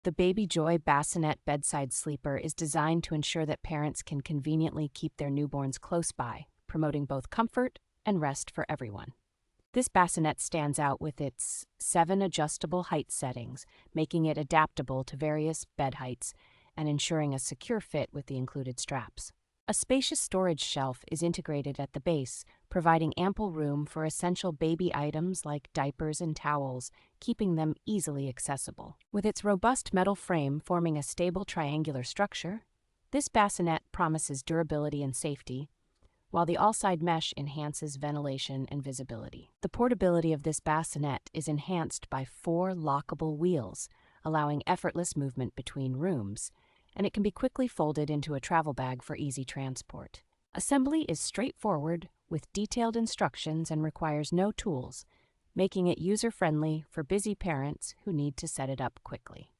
The Baby Joy Bassinet Bedside Sleeper is designed to ensure that parents can conveniently keep their newborns close by, promoting both comfort and rest for everyone. This bassinet stands out with its 7 adjustable height settings, making it adaptable to various bed heights and ensuring a secure fit with the included straps. A spacious storage shelf is integrated at the base, providing ample room for essential baby items like diapers and towels, keeping them easily accessible. With its robust metal frame forming a stable triangular structure, this bassinet promises durability and safety, while the all-side mesh enhances ventilation and visibility. The portability of this bassinet is enhanced by 4 lockable wheels, allowing effortless movement between rooms, and it can be quickly folded into a travel bag for easy transport. Assembly is straightforward with detailed instructions and requires no tools, making it user-friendly for busy parents who need to set it up quickly.